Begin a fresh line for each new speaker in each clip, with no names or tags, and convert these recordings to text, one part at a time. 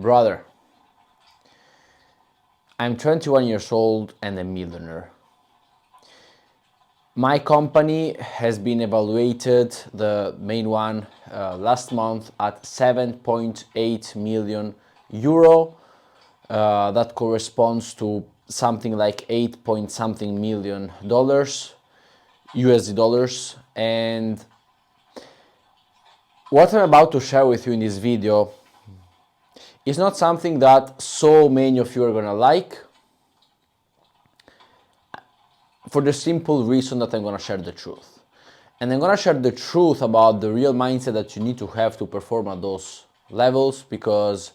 Brother, I'm 21 years old and a millionaire. My company has been evaluated, the main one, last month at 7.8 million euro. That corresponds to something like 8 point something million dollars, USD dollars. And what I'm about to share with you in this video is not something that so many of you are gonna like, for the simple reason that I'm gonna share the truth. And I'm gonna share the truth about the real mindset that you need to have to perform at those levels, because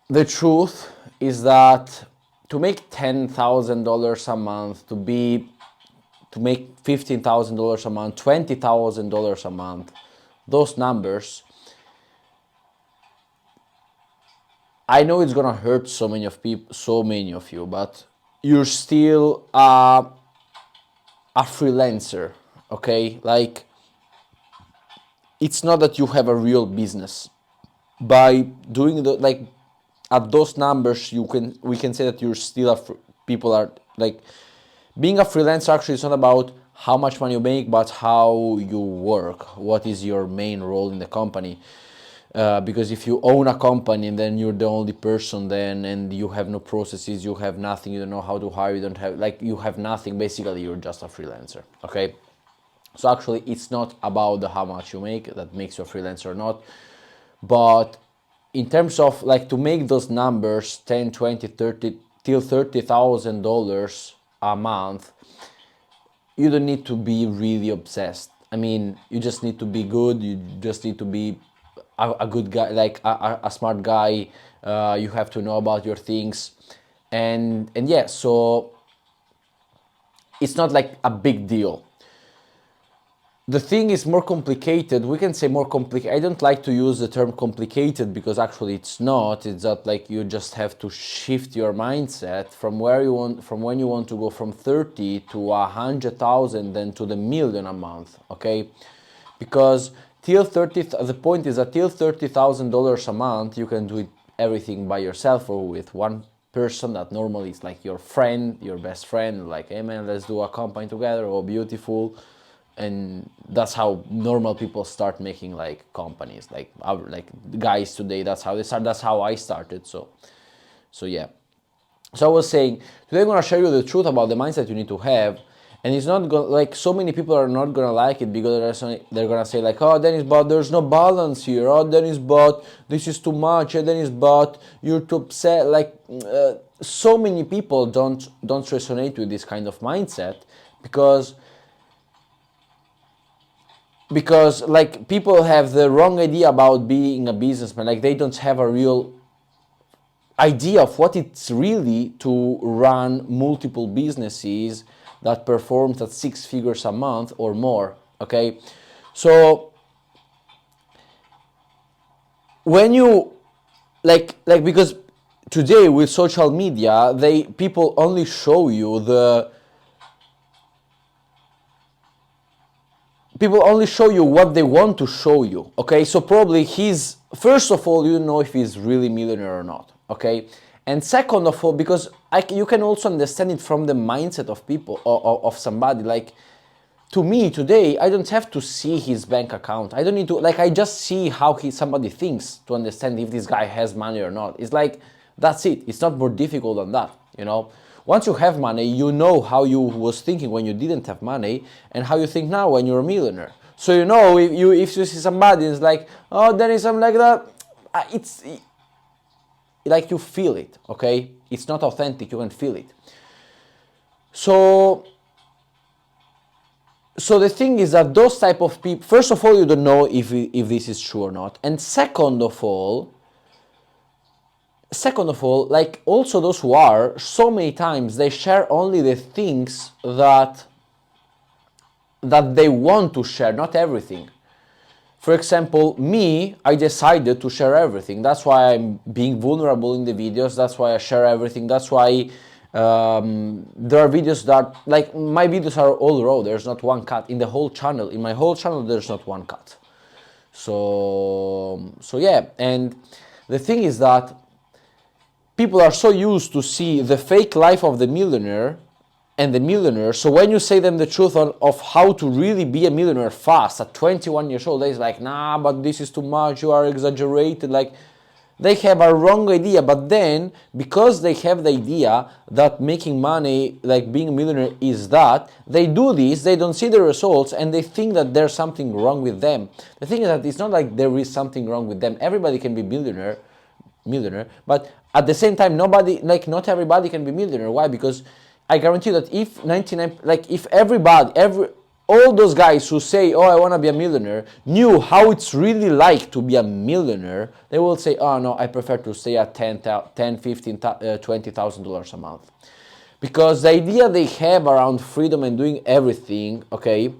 the truth is that to make $10,000 a month, to make $15,000 a month, $20,000 a month, those numbers, I know it's gonna hurt so many of you, but you're still a freelancer, okay? Like, it's not that you have a real business. By doing at those numbers, we can say that you're still people are like, being a freelancer actually is not about how much money you make, but how you work. What is your main role in the company? Because if you own a company and then you're the only person then, and you have no processes, you have nothing, you don't know how to hire, you have nothing, basically you're just a freelancer, okay? So actually it's not about how much you make that makes you a freelancer or not, but in terms of to make those numbers 10, 20, 30 till $30,000 a month, you don't need to be really obsessed. I mean, you just need to be good, you just need to be a good guy, a smart guy. You have to know about your things, and yeah, so it's not like a big deal. The thing is more complicated. We can say more complicated. I don't like to use the term complicated because actually it's not. It's that you just have to shift your mindset from when you want to go from 30 to 100,000, then to the million a month, okay? Because the point is that till $30,000 a month, you can do everything by yourself or with one person that normally is like your friend, your best friend, like, hey man, let's do a company together, oh beautiful. And that's how normal people start making companies, like guys today. That's how they start. That's how I started. So yeah. So I was saying today I'm gonna share you the truth about the mindset you need to have, and it's not so many people are not gonna like it because they're gonna say oh Dennis, but there's no balance here. Oh Dennis, but this is too much. Dennis, but you're too upset. So many people don't resonate with this kind of mindset because people have the wrong idea about being a businessman. They don't have a real idea of what it's really to run multiple businesses that performs at 6 figures a month or more, okay? So when you because today with social media, people only show you what they want to show you, okay? So probably first of all, you don't know if he's really millionaire or not, okay? And second of all, because you can also understand it from the mindset of people, of somebody. To me today, I don't have to see his bank account. I don't need to, I just see how somebody thinks to understand if this guy has money or not. It's that's it. It's not more difficult than that, you know? Once you have money, you know how you was thinking when you didn't have money and how you think now when you're a millionaire. So you know if you see somebody is oh Dennis, I'm like that, it's you feel it, okay? It's not authentic, you can feel it. So the thing is that those type of people, first of all, you don't know if this is true or not, and second of all, also those who are, so many times they share only the things that they want to share, not everything. For example, me, I decided to share everything. That's why I'm being vulnerable in the videos. That's why I share everything. That's why there are videos that, my videos are all raw. There's not one cut in the whole channel. In my whole channel, there's not one cut. So yeah, and the thing is that people are so used to see the fake life of the millionaire and the millionaire. So when you say them the truth of how to really be a millionaire fast at 21 years old, they're like, nah, but this is too much, you are exaggerated. Like, they have a wrong idea. But then, because they have the idea that making money, like being a millionaire, is that, they do this, they don't see the results, and they think that there's something wrong with them. The thing is that it's not like there is something wrong with them. Everybody can be millionaire, but at the same time, nobody, like, not everybody can be millionaire. Why? Because I guarantee you that if 99, like, if all those guys who say, oh, I want to be a millionaire, knew how it's really like to be a millionaire, they will say, oh no, I prefer to stay at 10, 15, $20,000 a month. Because the idea they have around freedom and doing everything, okay,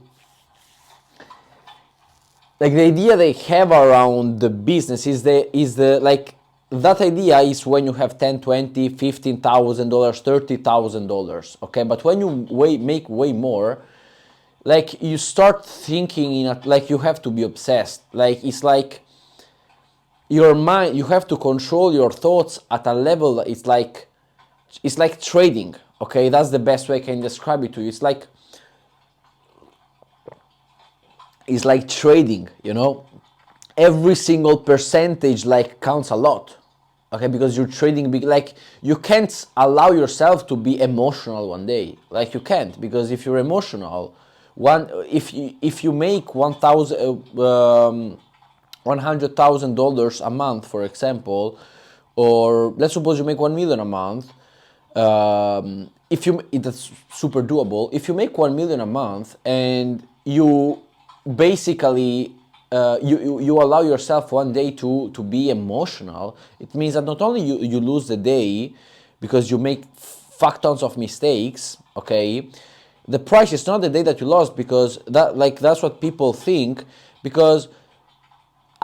like the idea they have around the business is the like, that idea is when you have 10, 20, $15,000, $30,000, okay? But when you make way more, like, you start thinking in a, like, you have to be obsessed. Like, it's like your mind, you have to control your thoughts at a level that it's like trading, okay? That's the best way I can describe it to you. It's like trading, you know? Every single percentage, like, counts a lot, okay? Because you're trading big. Like, you can't allow yourself to be emotional one day. Like, you can't, because if you're emotional, if you make $100,000 a month, for example, or let's suppose you make 1 million a month, that's super doable. If you make 1 million a month and you basically you allow yourself one day to be emotional, it means that not only you lose the day because you make fuck tons of mistakes, okay? The price is not the day that you lost, because that's what people think. Because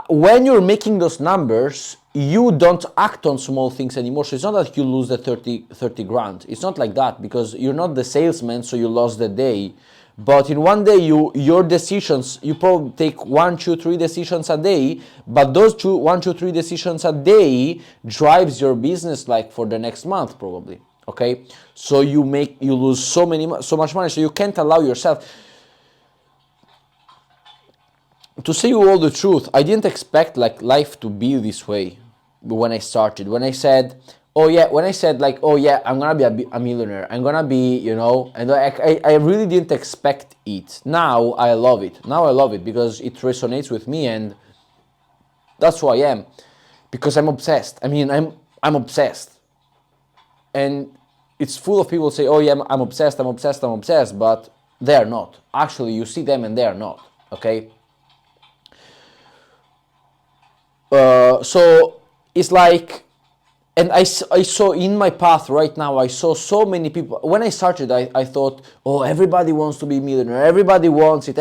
when you're making those numbers, you don't act on small things anymore. So it's not that you lose the 30 grand. It's not like that, because you're not the salesman, so you lost the day. But in one day, your decisions, you probably take 1, 2, 3 decisions a day, but those 1, 2, 3 decisions a day drives your business, like, for the next month probably. Okay, so you lose so much money, so you can't allow yourself. To say you all the truth, I didn't expect, like, life to be this way when I started. When I said, like, oh yeah, I'm gonna be a millionaire, I'm gonna be, you know, and I really didn't expect it. Now I love it. Because it resonates with me, and that's who I am. Because I'm obsessed. I mean, I'm obsessed. And it's full of people say, oh yeah, I'm obsessed, but they're not. Actually, you see them and they're not, okay? So it's like, and I saw in my path right now, I saw so many people. When I started, I thought, oh, everybody wants to be a millionaire, everybody wants it.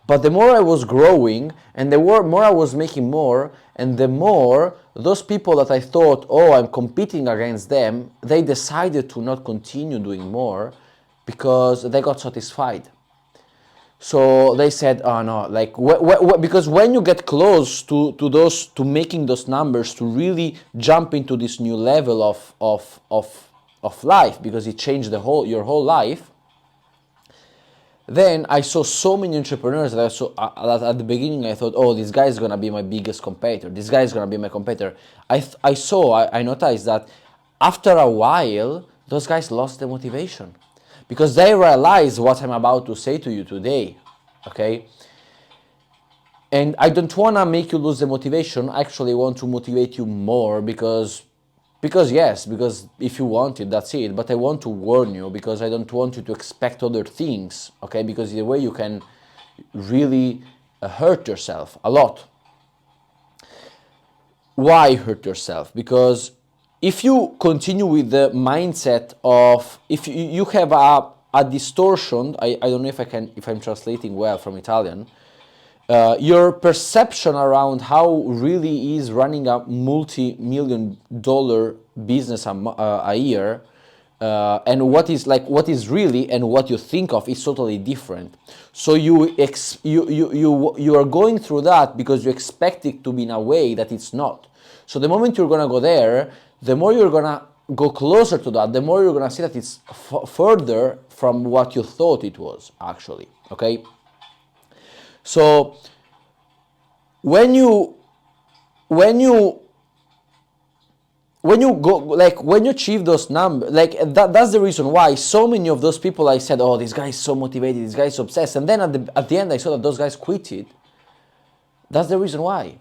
But the more I was growing, and the more I was making more, and the more those people that I thought, oh, I'm competing against them, they decided to not continue doing more because they got satisfied. So they said, oh no, like, because when you get close to making those numbers, to really jump into this new level of life, because it changed your whole life. Then I saw so many entrepreneurs that that at the beginning I thought, oh, this guy is gonna be my biggest competitor. This guy is gonna be my competitor. I noticed that after a while, those guys lost the motivation, because they realize what I'm about to say to you today, okay? And I don't want to make you lose the motivation. I actually want to motivate you more, because if you want it, that's it. But I want to warn you, because I don't want you to expect other things, okay? Because the way you can really hurt yourself a lot. Why hurt yourself? Because if you continue with the mindset of, if you have a distortion, I don't know if I'm translating well from Italian, your perception around how really is running a multi-million-dollar business a year and what is really and what you think of is totally different. So you are going through that because you expect it to be in a way that it's not. So the moment you're gonna go there, the more you're gonna go closer to that, the more you're gonna see that it's further from what you thought it was actually. Okay. So when you go, like when you achieve those numbers, like that's the reason why so many of those people I said, oh, this guy is so motivated, this guy is obsessed, and then at the end I saw that those guys quit it. That's the reason why,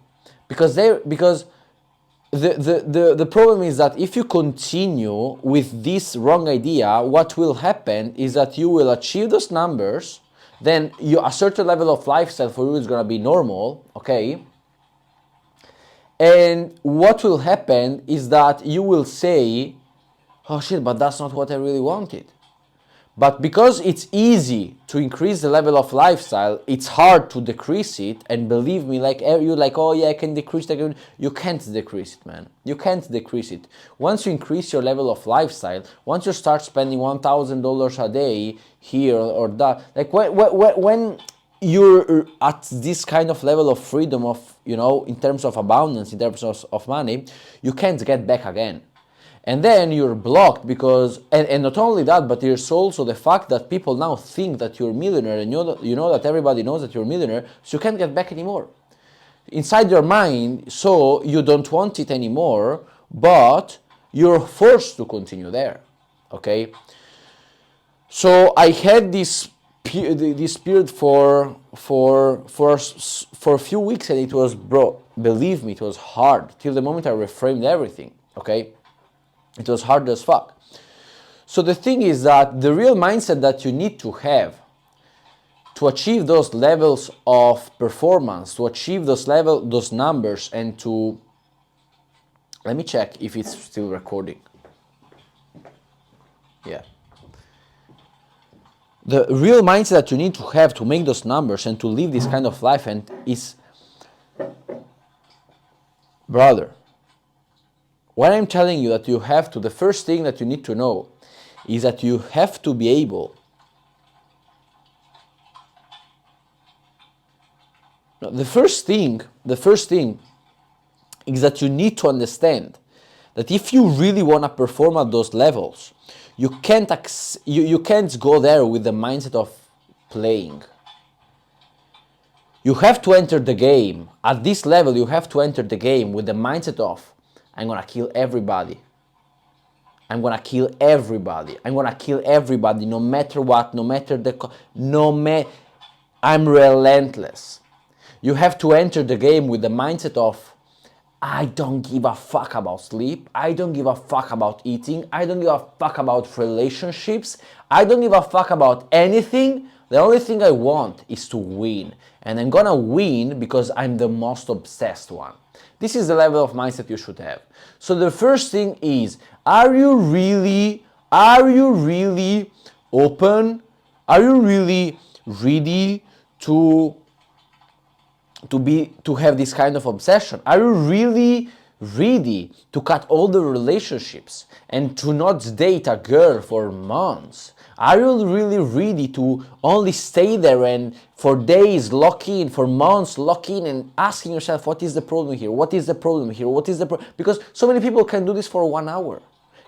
because the problem is that if you continue with this wrong idea, what will happen is that you will achieve those numbers, then a certain level of lifestyle for you is going to be normal, okay? And what will happen is that you will say, oh shit, but that's not what I really wanted. But because it's easy to increase the level of lifestyle, it's hard to decrease it. And believe me, like you're like, oh yeah, I can decrease it. You can't decrease it, man. You can't decrease it. Once you increase your level of lifestyle, once you start spending $1,000 a day here or that, like when you're at this kind of level of freedom of, you know, in terms of abundance, in terms of money, you can't get back again. And then you're blocked because, and not only that, but there's also the fact that people now think that you're a millionaire, and you know that everybody knows that you're a millionaire, so you can't get back anymore. Inside your mind, so you don't want it anymore, but you're forced to continue there, okay? So I had this period for a few weeks, and it was, bro, believe me, it was hard, till the moment I reframed everything, okay? It was hard as fuck. So the thing is that the real mindset that you need to have to achieve those levels of performance, to achieve those numbers, and to, let me check if it's still recording. Yeah. The real mindset that you need to have to make those numbers and to live this kind of life and is, brother, what I'm telling you that you have to, the first thing that you need to know is that you have to be able, the first thing is that you need to understand that if you really want to perform at those levels, you can't go there with the mindset of playing. You have to enter the game. At this level, you have to enter the game with the mindset of, I'm gonna kill everybody. I'm gonna kill everybody. I'm gonna kill everybody, no matter what, no matter I'm relentless. You have to enter the game with the mindset of, I don't give a fuck about sleep. I don't give a fuck about eating. I don't give a fuck about relationships. I don't give a fuck about anything. The only thing I want is to win. And I'm gonna win because I'm the most obsessed one. This is the level of mindset you should have. So the first thing is, are you really open? Are you really ready to have this kind of obsession? Are you really ready to cut all the relationships and to not date a girl for months? Are you really ready to only stay there and for days lock in, for months lock in, and asking yourself, what is the problem here? What is the problem here? What is the problem? Because so many people can do this for 1 hour.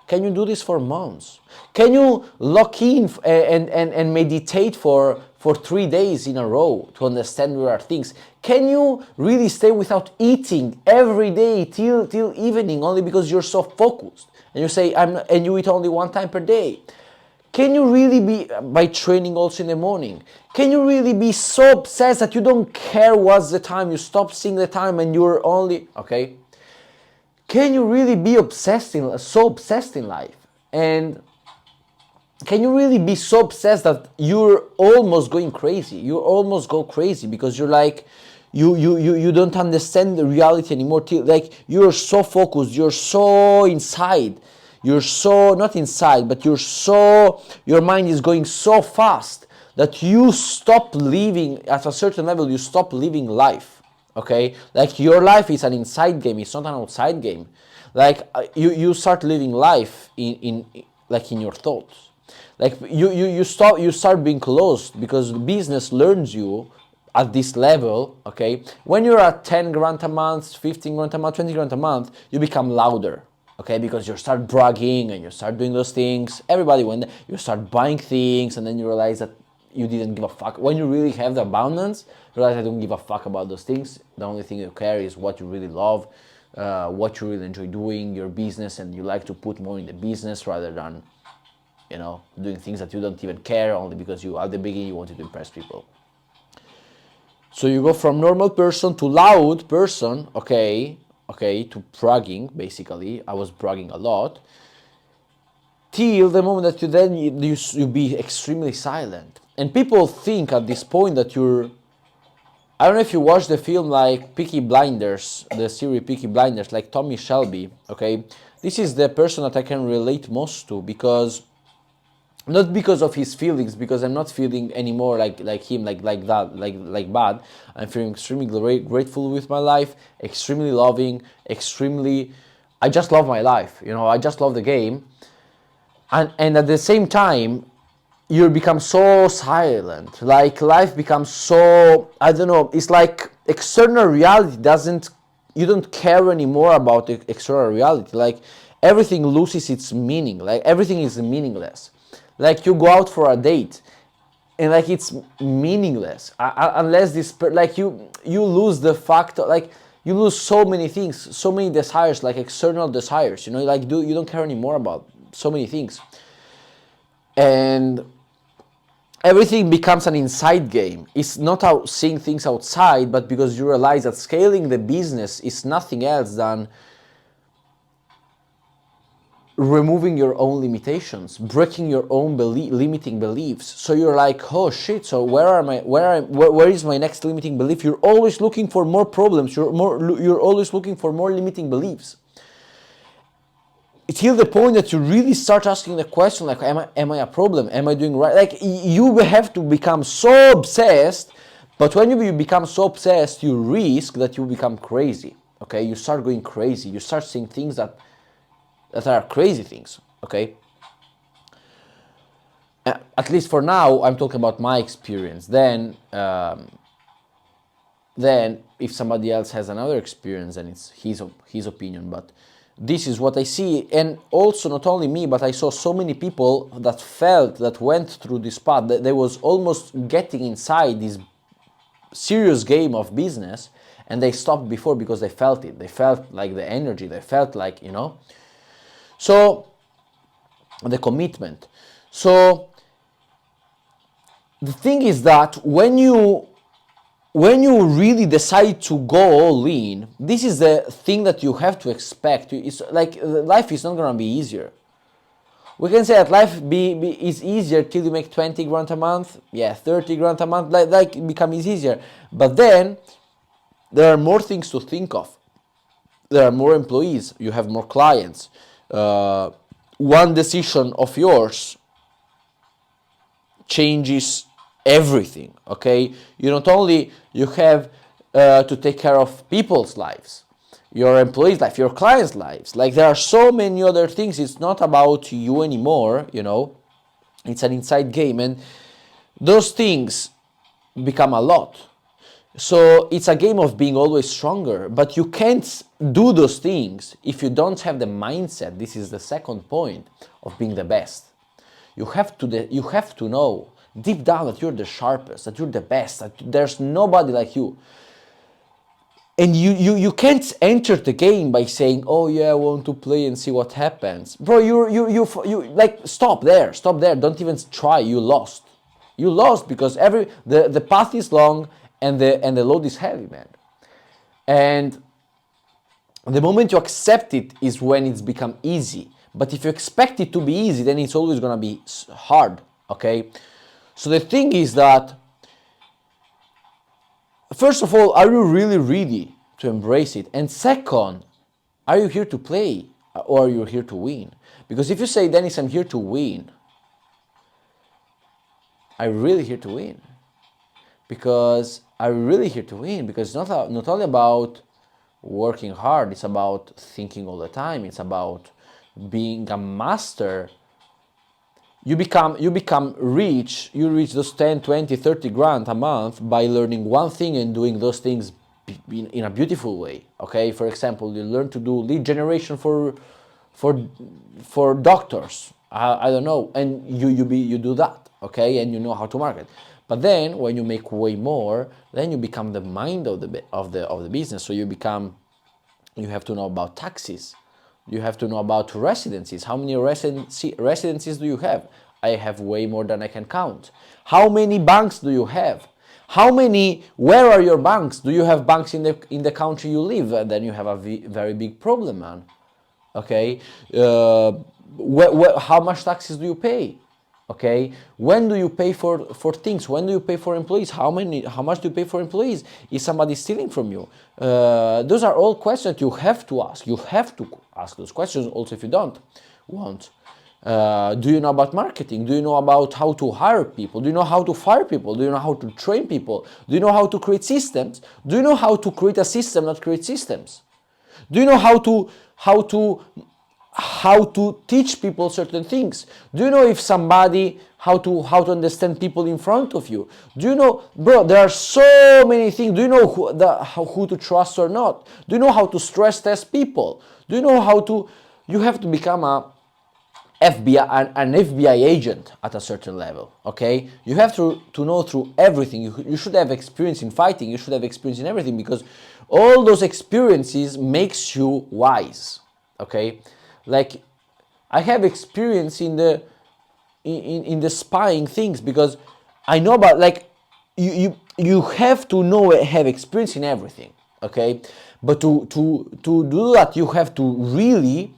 Can you do this for months? Can you lock in and meditate for 3 days in a row to understand where are things? Can you really stay without eating every day till evening only because you're so focused? And you say, and you eat only 1 time per day. Can you really be, by training also in the morning, can you really be so obsessed that you don't care what's the time, you stop seeing the time and you're only, okay? Can you really be so obsessed in life? And can you really be so obsessed that you're almost going crazy? You almost go crazy because you're like, you don't understand the reality anymore. Like you're so focused, you're so inside. You're so, not inside, but your mind is going so fast that you stop living, at a certain level, you stop living life, okay? Like your life is an inside game, it's not an outside game. Like you start living life in like in your thoughts. Like you start being closed because the business learns you at this level. Okay, when you're at 10 grand a month, 15 grand a month, 20 grand a month, you become louder. Okay, because you start bragging and you start doing those things. Everybody, when you start buying things, and then you realize that you didn't give a fuck. When you really have the abundance, you realize I don't give a fuck about those things. The only thing you care is what you really love, what you really enjoy doing, your business, and you like to put more in the business rather than, doing things that you don't even care only because at the beginning you wanted to impress people. So you go from normal person to loud person, okay, to bragging, basically. I was bragging a lot. Till the moment that you be extremely silent. And people think at this point that I don't know if you watch the film like Peaky Blinders, the series Peaky Blinders, like Tommy Shelby, okay? This is the person that I can relate most to, because not because of his feelings, because I'm not feeling anymore like him, like that, like bad. I'm feeling extremely grateful with my life, extremely loving, I just love my life, I just love the game. And at the same time, you become so silent. Like life becomes so, I don't know, it's like external reality you don't care anymore about the external reality. Like everything loses its meaning. Like everything is meaningless. Like you go out for a date and like it's meaningless unless you lose the fact, like you lose so many things, so many desires, like external desires, like you don't care anymore about so many things, and everything becomes an inside game. It's not out seeing things outside, but because you realize that scaling the business is nothing else than removing your own limitations, breaking your own limiting beliefs. So you're like, oh shit, so where is my next limiting belief? You're always looking for more problems, you're always looking for more limiting beliefs. Till the point that you really start asking the question, like, am I a problem? Am I doing right? Like, you have to become so obsessed, but when you become so obsessed, you risk that you become crazy, okay? You start going crazy. You start seeing things that are crazy things, okay? At least for now, I'm talking about my experience. Then if somebody else has another experience, then it's his opinion, but this is what I see. And also not only me, but I saw so many people that went through this path, that they was almost getting inside this serious game of business, and they stopped before because they felt it. They felt like the energy, they felt like, so the commitment. So the thing is that when you really decide to go all in, this is the thing that you have to expect. It's like life is not gonna be easier. We can say that life is easier till you make 20 grand a month, 30 grand a month, like it becomes easier. But then there are more things to think of. There are more employees, you have more clients. One decision of yours changes everything, okay? You not only you have to take care of people's lives, your employees' life, your clients' lives. Like there are so many other things. It's not about you anymore, It's an inside game, and those things become a lot. So it's a game of being always stronger, but you can't do those things if you don't have the mindset. This is the second point of being the best. You have to know deep down that you're the sharpest, that you're the best, that there's nobody like you. And you can't enter the game by saying, oh yeah, I want to play and see what happens. Bro, you like, stop there, don't even try. You lost because the path is long and the load is heavy, man. And the moment you accept it is when it's become easy. But if you expect it to be easy, then it's always gonna be hard, okay? So the thing is that, first of all, are you really ready to embrace it? And second, are you here to play or are you here to win? Because if you say, Dennis, I'm here to win, I'm really here to win. Because I'm really here to win. Because it's not only about working hard, it's about thinking all the time. It's about being a master you become rich. You reach those 10, 20, 30 grand a month by learning one thing and doing those things in a beautiful way. Okay, for example, you learn to do lead generation for for doctors. I don't know, and you do that. Okay, and you know how to market. But then when you make way more, then you become the mind of the business. So you have to know about taxes. You have to know about residencies. How many residencies do you have? I have way more than I can count. How many banks do you have? Where are your banks? Do you have banks in the country you live? Then you have a very big problem, man. Okay, how much taxes do you pay? Okay, when do you pay for things? When do you pay for employees? How much do you pay for employees? Is somebody stealing from you? Those are all questions you have to ask. You have to ask those questions also if you don't want. Do you know about marketing? Do you know about how to hire people? Do you know how to fire people? Do you know how to train people? Do you know how to create systems? Do you know how to create a system that creates systems? Do you know how to how to teach people certain things? Do you know if somebody how to understand people in front of you? Do you know, bro? There are so many things. Do you know who to trust or not? Do you know how to stress test people? Do you know how to? You have to become a an FBI agent at a certain level, okay? You have to know through everything. You should have experience in fighting. You should have experience in everything because all those experiences makes you wise, okay? Like I have experience in the spying things because I know about like you have to know have experience in everything, okay? But to do that you have to really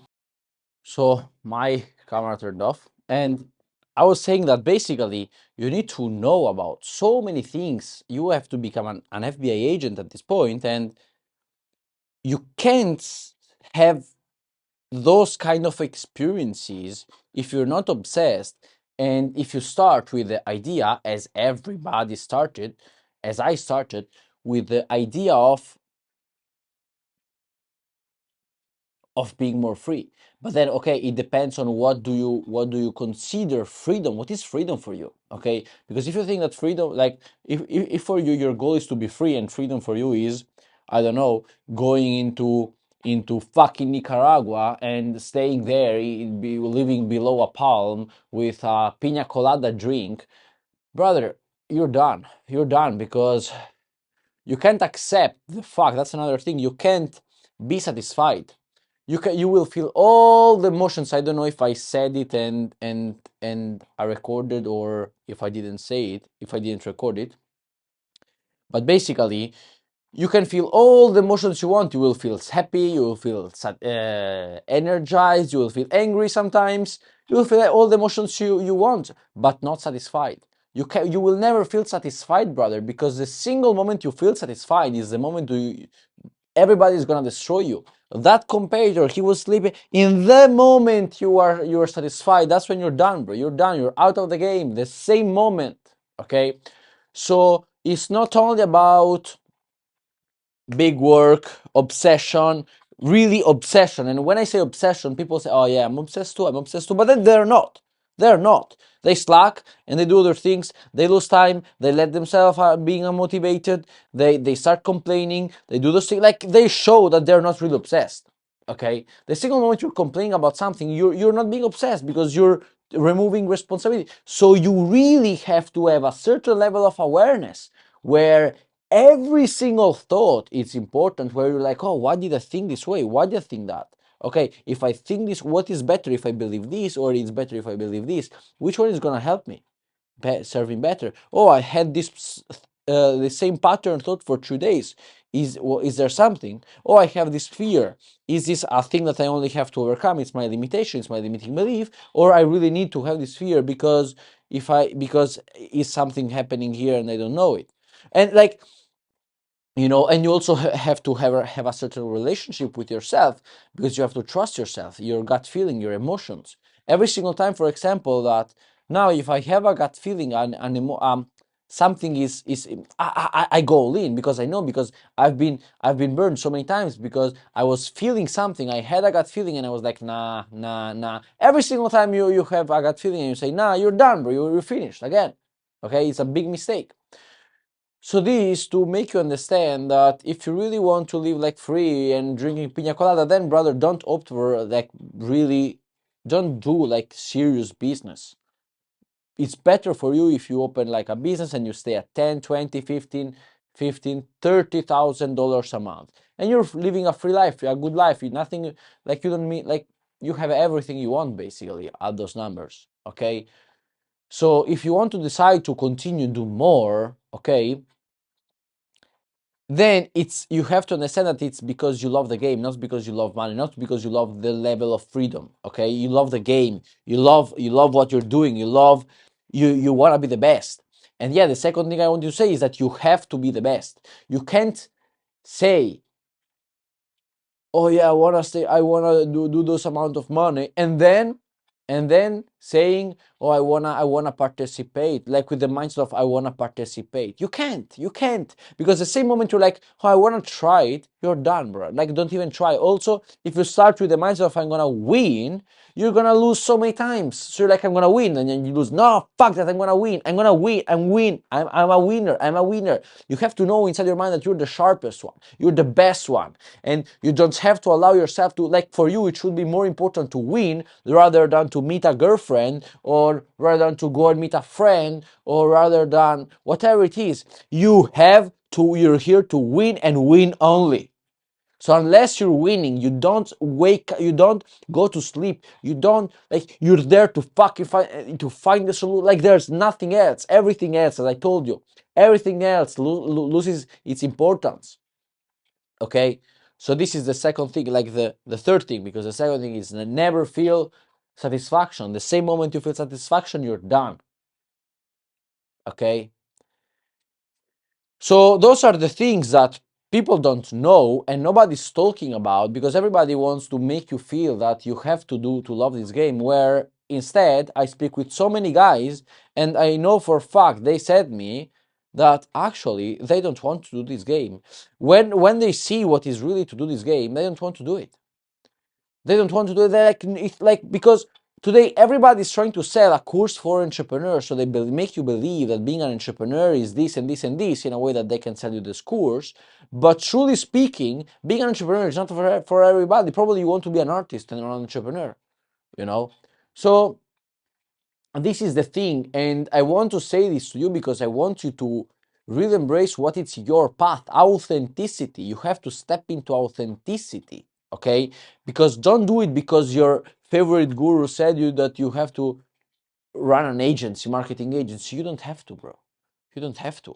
so my camera turned off, and I was saying that basically you need to know about so many things. You have to become an FBI agent at this point, and you can't have those kind of experiences if you're not obsessed. And if you start with the idea, as everybody started, as I started, with the idea of being more free. But then okay, it depends on what do you consider freedom. What is freedom for you? Okay, because if you think that freedom, like if for you your goal is to be free, and freedom for you is, I don't know, going into fucking Nicaragua and staying there, living below a palm with a pina colada drink, brother, you're done because you can't accept the fact. That's another thing. You can't be satisfied. You will feel all the emotions. I don't know if I said it and I recorded, or if I didn't say it, if I didn't record it. But basically, you can feel all the emotions you want. You will feel happy, you will feel energized, you will feel angry sometimes. You will feel all the emotions you want, but not satisfied. You will never feel satisfied, brother, because the single moment you feel satisfied is the moment everybody is gonna destroy you. That competitor, he was sleeping. In the moment you are satisfied, that's when you're done, bro. You're done. You're out of the game. The same moment. Okay, so it's not only about big work, obsession, really obsession. And when I say obsession, people say, oh yeah, I'm obsessed too, I'm obsessed too. But then they're not. They're not. They slack and they do other things. They lose time. They let themselves being unmotivated. They start complaining. They do those things. Like they show that they're not really obsessed. Okay? The single moment you're complaining about something, you're not being obsessed because you're removing responsibility. So you really have to have a certain level of awareness where every single thought is important, where you're like, oh, why did I think this way? Why did I think that? Okay, if I think this, what is better if I believe this, or it's better if I believe this? Which one is gonna help me serving better? Oh, I had this the same pattern thought for 2 days. Is there something? Oh, I have this fear. Is this a thing that I only have to overcome? It's my limitation, it's my limiting belief, or I really need to have this fear because because is something happening here and I don't know it. And like, and you also have to have a certain relationship with yourself, because you have to trust yourself, your gut feeling, your emotions. Every single time, for example, that now if I have a gut feeling, something is I go all in, because I know, because I've been burned so many times, because I was feeling something, I had a gut feeling, and I was like, nah, nah, nah. Every single time you have a gut feeling and you say, nah, you're done, bro, you're finished again. Okay, it's a big mistake. So this to make you understand that if you really want to live like free and drinking pina colada, then brother, don't opt for like really, don't do like serious business. It's better for you if you open like a business and you stay at 10, 20, 15, $30,000 a month, and you're living a free life, a good life. You nothing, like you don't mean like you have everything you want basically at those numbers. Okay, so if you want to decide to continue do more, okay, then it's, you have to understand that it's because you love the game, not because you love money, not because you love the level of freedom. Okay, you love the game, you love what you're doing, you want to be the best. And yeah, the second thing I want to say is that you have to be the best. You can't say, oh yeah, I wanna do those amount of money, and then saying, oh, I wanna participate, like with the mindset of I wanna participate. You can't, because the same moment you're like, oh, I wanna try it, you're done, bro. Like, don't even try. Also, if you start with the mindset of I'm gonna win, you're gonna lose so many times. So you're like, I'm gonna win, and then you lose. No, fuck that, I'm gonna win, I'm a winner, I'm a winner. You have to know inside your mind that you're the sharpest one, you're the best one, and you don't have to allow yourself to, like, for you it should be more important to win rather than to meet a girlfriend, or rather than to go and meet a friend, or rather than whatever it is. You're here to win and win only. So unless you're winning, you don't wake, you don't go to sleep, you don't, like, you're there to fucking find the solution. Like, there's nothing else. Everything else, as I told you, everything else loses its importance. Okay, so this is the second thing, like the third thing, because the second thing is never feel satisfaction. The same moment you feel satisfaction, you're done. Okay, so those are the things that people don't know and nobody's talking about, because everybody wants to make you feel that you have to do to love this game, where instead I speak with so many guys, and I know for a fact they said me that actually they don't want to do this game. When they see what is really to do this game, they don't want to do it. They don't want to do it. They're like, it's like, because today everybody's trying to sell a course for entrepreneurs, so they make you believe that being an entrepreneur is this and this and this, in a way that they can sell you this course. But truly speaking, being an entrepreneur is not for everybody. Probably you want to be an artist and not an entrepreneur, you know. So this is the thing, and I want to say this to you because I want you to really embrace what it's your path. Authenticity. You have to step into authenticity. Okay, because don't do it because your favorite guru said you that you have to run an agency, marketing agency. You don't have to, bro. You don't have to.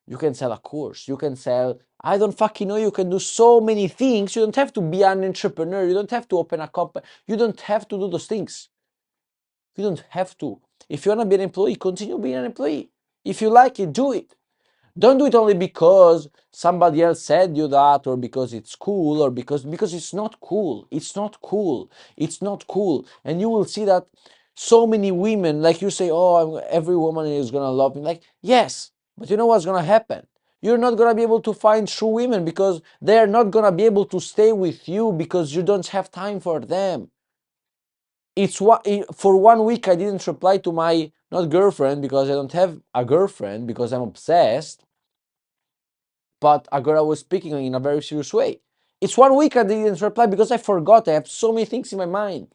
You can sell a course, you can sell, I don't fucking know, you can do so many things. You don't have to be an entrepreneur, you don't have to open a company, you don't have to do those things. You don't have to. If you want to be an employee, continue being an employee. If you like it, do it. Don't do it only because somebody else said you that, or because it's cool, or because it's not cool. It's not cool. It's not cool. And you will see that so many women, like you say, oh, every woman is gonna love me. Like, yes, but you know what's gonna happen? You're not gonna be able to find true women, because they're not gonna be able to stay with you because you don't have time for them. It's what, for 1 week I didn't reply to my, not girlfriend, because I don't have a girlfriend, because I'm obsessed, but a girl I was speaking in a very serious way. It's 1 week I didn't reply because I forgot. I have so many things in my mind.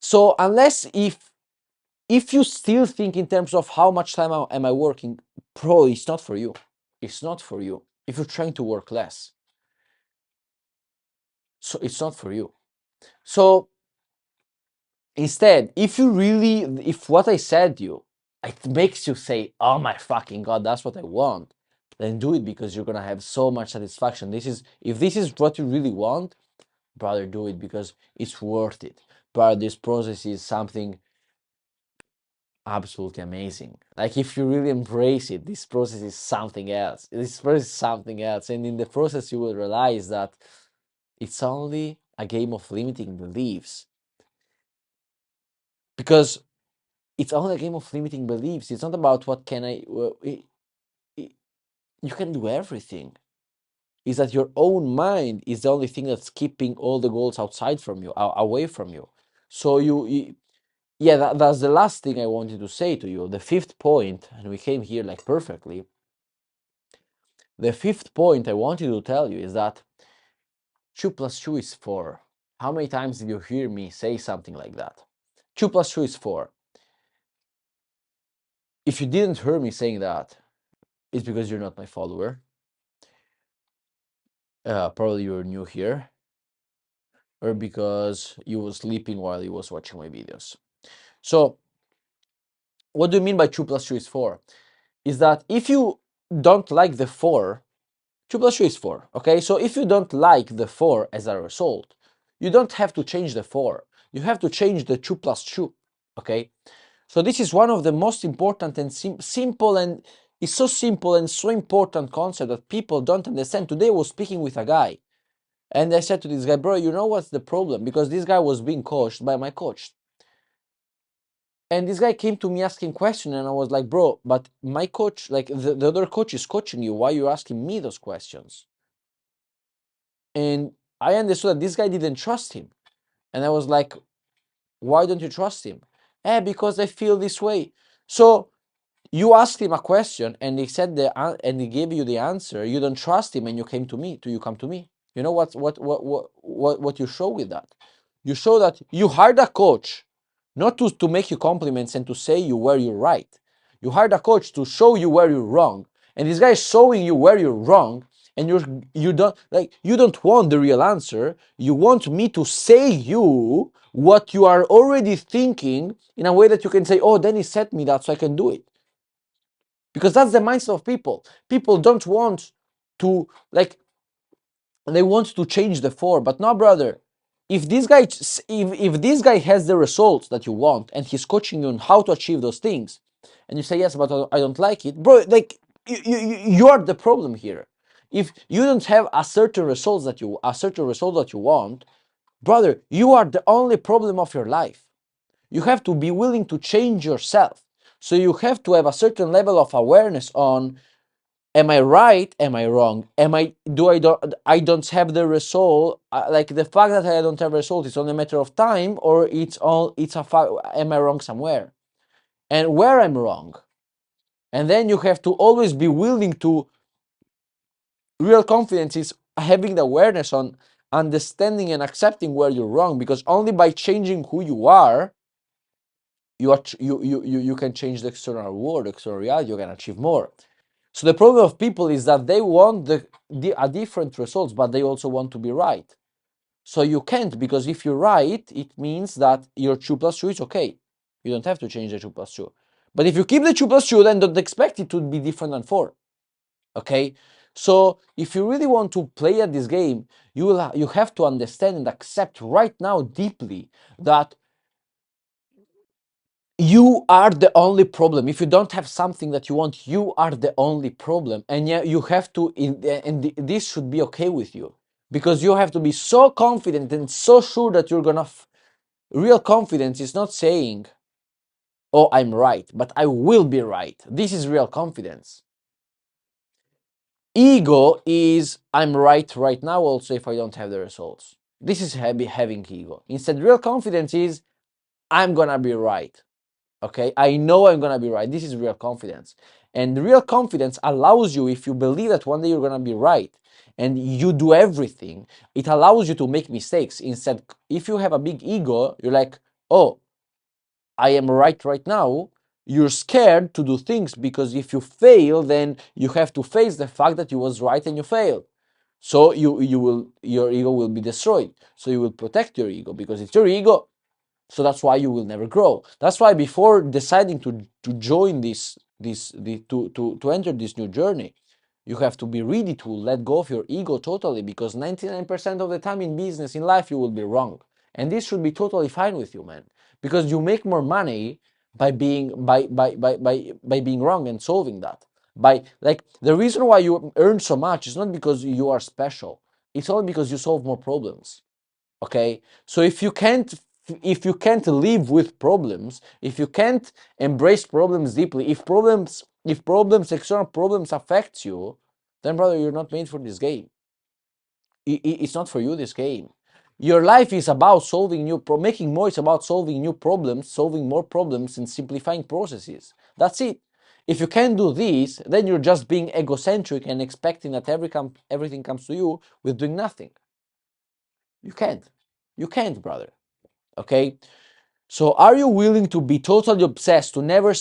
So unless, if you still think in terms of how much time am I working, bro, it's not for you. It's not for you. If you're trying to work less, so it's not for you. So instead, if what I said to you, it makes you say, oh my fucking God, that's what I want, then do it, because you're gonna have so much satisfaction. If this is what you really want, brother, do it, because it's worth it. But this process is something absolutely amazing. Like, if you really embrace it, this process is something else. This process is something else. And in the process, you will realize that it's only a game of limiting beliefs. Because it's only a game of limiting beliefs. It's not about what can I. You can do everything. Is that your own mind is the only thing that's keeping all the goals outside from you, away from you. So yeah, that's the last thing I wanted to say to you. The fifth point, and we came here like perfectly. The fifth point I wanted to tell you is that 2 plus 2 is 4. How many times did you hear me say something like that? 2 plus 2 is 4. If you didn't hear me saying that, it's because you're not my follower. Probably you're new here, or because you were sleeping while you was watching my videos. So, what do you mean by 2 plus 2 is 4? Is that if you don't like the 4, 2 plus 2 is 4, okay? So if you don't like the 4 as a result, you don't have to change the 4. You have to change the 2 plus 2, okay? So this is one of the most important and simple, and it's so simple and so important concept that people don't understand. Today I was speaking with a guy, and I said to this guy, bro, you know what's the problem? Because this guy was being coached by my coach. And this guy came to me asking questions, and I was like, bro, but my coach, like the other coach is coaching you. Why are you asking me those questions? And I understood that this guy didn't trust him. And I was like, why don't you trust him? Because I feel this way. So you asked him a question and he said and he gave you the answer. You don't trust him and you came to me. You come to me. You know what you show with that? You show that you hired a coach not to make you compliments and to say you where you're right. You hired a coach to show you where you're wrong. And this guy is showing you where you're wrong, and you don't want the real answer. You want me to say you what you are already thinking in a way that you can say, oh, Dennis said me that, so I can do it. Because that's the mindset of people. People don't want to, like, they want to change the form. But no, brother, if this guy has the results that you want and he's coaching you on how to achieve those things, and you say yes, but I don't like it, bro, like you are the problem here. If you don't have a certain result that you want, brother, you are the only problem of your life. You have to be willing to change yourself. So you have to have a certain level of awareness on, am I right? Am I wrong? I don't have the result? Like the fact that I don't have a result is only a matter of time, or it's a fact. Am I wrong somewhere? And where I'm wrong? And then you have to always be willing to. Real confidence is having the awareness on understanding and accepting where you're wrong, because only by changing who you are, you can change the external world, the external reality. You can achieve more. So the problem of people is that they want a different results, but they also want to be right. So you can't, because if you're right, it means that your 2 plus 2 is okay. You don't have to change the 2 plus 2. But if you keep the 2 plus 2, then don't expect it to be different than 4. Okay? So if you really want to play at this game, you have to understand and accept right now deeply that you are the only problem. If you don't have something that you want, you are the only problem. And yeah, you have to, this should be okay with you, because you have to be so confident and so sure that you're gonna. Real confidence is not saying, oh, I'm right, but I will be right. This is real confidence. Ego is, I'm right now, also if I don't have the results. This is having ego. Instead, real confidence is, I'm gonna be right. Okay, I know I'm gonna be right. This is real confidence. And real confidence allows you, if you believe that one day you're gonna be right and you do everything, it allows you to make mistakes. Instead, if you have a big ego, you're like, oh, I am right now. You're scared to do things, because if you fail, then you have to face the fact that you was right and you failed. So your ego will be destroyed. So you will protect your ego, because it's your ego. So that's why you will never grow. That's why before deciding to join to enter this new journey, you have to be ready to let go of your ego totally, because 99% of the time in business, in life, you will be wrong. And this should be totally fine with you, man. Because you make more money by being wrong and solving that. By, like, the reason why you earn so much is not because you are special. It's only because you solve more problems. Okay? So if you can't if you can't live with problems, if you can't embrace problems deeply, if external problems affect you, then brother, you're not made for this game. It's not for you, this game. Your life is about solving making more. It's about solving new problems, solving more problems, and simplifying processes. That's it. If you can't do this, then you're just being egocentric and expecting that everything comes to you with doing nothing. You can't. You can't, brother. Okay. So, are you willing to be totally obsessed, to never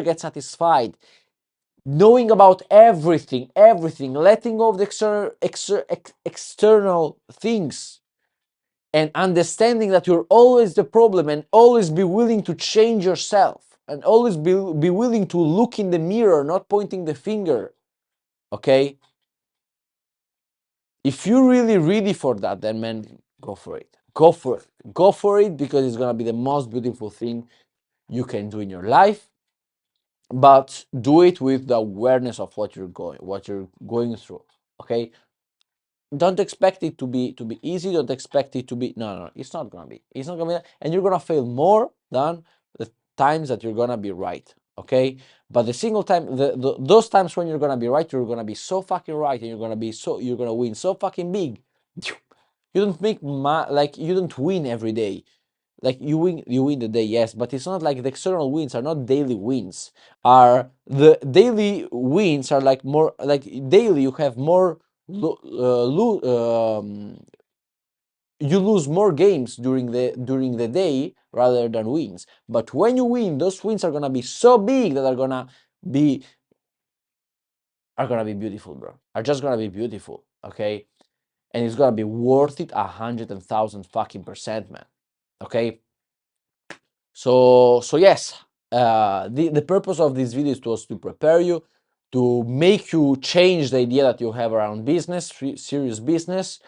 get satisfied, knowing about everything, letting go of the external things, and understanding that you're always the problem, and always be willing to change yourself, and always be willing to look in the mirror, not pointing the finger? Okay? If you're really ready for that, then man, go for it. Go for it. Go for it, because it's gonna be the most beautiful thing you can do in your life. But do it with the awareness of what you're going through. Okay? Don't expect it to be easy. Don't expect it to be, no, it's not gonna be. It's not gonna be, and you're gonna fail more than the times that you're gonna be right. Okay? But the single time, those times when you're gonna be right, you're gonna be so fucking right, and you're gonna win so fucking big. You don't like, you don't win every day. Like, you win the day, yes, but it's not like the external wins are not daily wins. Are the daily wins are like more like daily you have more you lose more games during the day rather than wins. But when you win, those wins are gonna be so big that be are gonna be beautiful, bro. Are just gonna be beautiful, okay? And it's gonna be worth it 100,000 fucking percent, man. Okay. So yes, the purpose of this video was to prepare you, to make you change the idea that you have around business, serious business,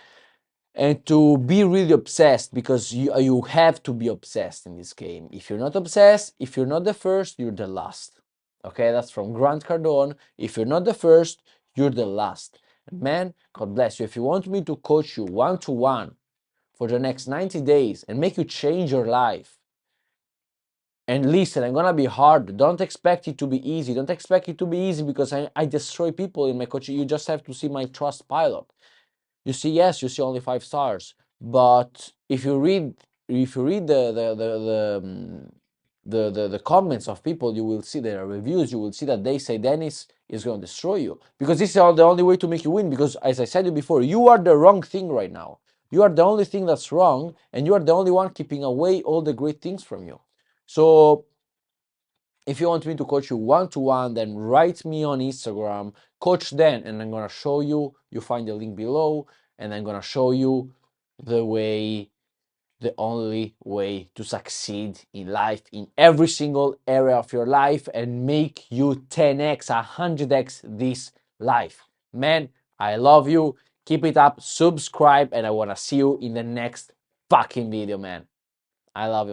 and to be really obsessed, because you have to be obsessed in this game. If you're not obsessed, if you're not the first, you're the last. Okay, that's from Grant Cardone. If you're not the first, you're the last. Man, God bless you. If you want me to coach you one-to-one for the next 90 days and make you change your life, and listen, I'm gonna be hard. Don't expect it to be easy. Don't expect it to be easy, because I destroy people in my coaching. You just have to see my trust pilot. You see, yes, you see only 5 stars. But if you read the comments of people, you will see their reviews. You will see that they say Dennis is going to destroy you, because this is the only way to make you win. Because as I said to you before, you are the wrong thing right now. You are the only thing that's wrong, and you are the only one keeping away all the great things from you. So if you want me to coach you one-to-one, then write me on Instagram, Coach Dan, and I'm gonna show you. You find the link below, and I'm gonna show you the only way to succeed in life, in every single area of your life, and make you 10x, 100x this life. Man, I love you. Keep it up, subscribe, and I wanna see you in the next fucking video, man. I love you.